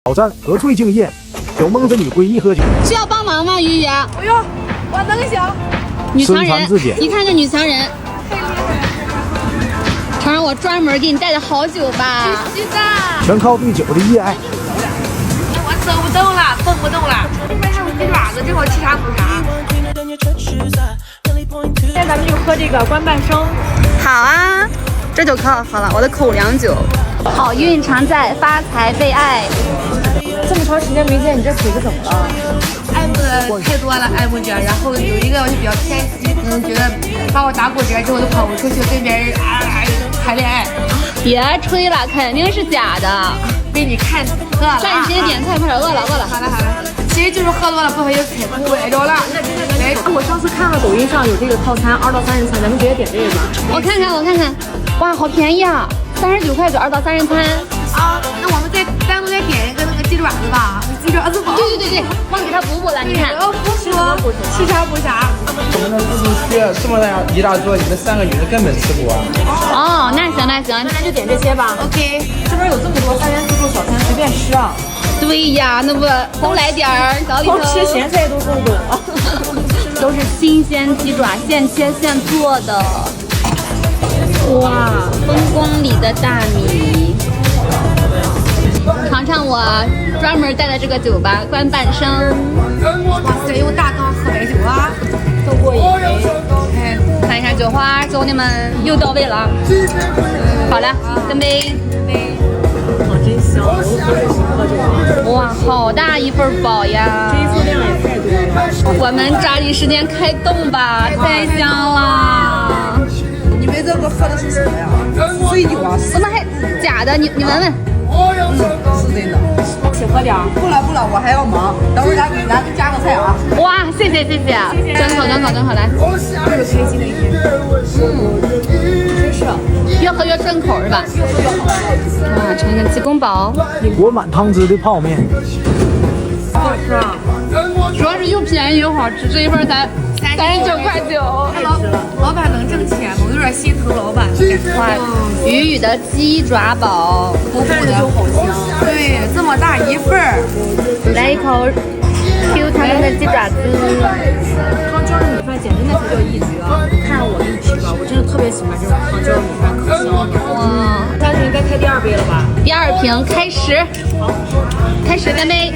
挑战何翠敬业，有蒙着女闺蜜喝酒。需要帮忙吗，雨雨？哎呦，我能行。女强孙传自检人，你看看女强人。承认我专门给你带的好酒吧？必须的。全靠对酒的热爱。我走不动了，蹦不动了。这边还有鸡爪子，这会儿吃啥补啥。现在咱们就喝这个官半生。好啊，这酒可好喝了，我的口粮酒。好运常在，发财被爱。这么长时间没见，你这腿是怎么了？爱慕的太多了，爱慕者。然后有一个我就比较偏激，觉得把我打骨折之后，就跑出去跟别人谈恋爱。别吹了，肯定是假的。被你看饿了。抓紧时间点菜，快点，饿了。好了，其实就是喝多了，不好意思踩空崴着了。来，我上次看了抖音上有这个套餐，2到3人餐，咱们直接点这个吧。我看看，哇，好便宜啊！39块9，2到3人餐。啊，那我们再单独再点一个那个鸡爪子吧，鸡爪子煲。对，忘给他补了，你看。吃啥补啥。我们的自助区这么一大桌，你们3个女的根本吃不完。哦，那行，那就点这些吧。OK， 这边有这么多3元自助小餐，随便吃啊。对呀，那不都来点儿，找里头。光吃咸菜都够多。都是新鲜鸡爪，现切现做的。哇，风光里的大米。尝尝我专门带的这个酒吧，官半生。哇塞，用大缸喝白酒啊，都过瘾。哎，看一下酒花，兄弟们又到位了。好了，干杯！哇，真香！我都喝这喝酒。哇，好大一份饱呀！这一份量也太多了。我们抓紧时间开动吧，太香了！你们这个喝的是什么呀？水酒啊？我们还假的，你闻闻。是真的。请喝点儿。不了，我还要忙。等会儿咱给加个菜啊。哇，谢谢，真好，来。这个开心的一天。真是。越喝越顺口是吧？哇，尝一个鸡公煲，裹满汤汁的泡面。好吃啊！主要是又便宜又好吃，这一份才39块9。老板能挣钱吗？我有点心疼老板。哇，雨雨的鸡爪煲，看着就好香。对，这么大一份儿。来一口 Q 弹弹的鸡爪子。汤浇的米饭简直那才叫一绝啊！看着我给你吃吧，我真的特别喜欢这种汤浇的米饭，可香了。哇，但是应该开第2杯了吧？第2瓶开始，干杯！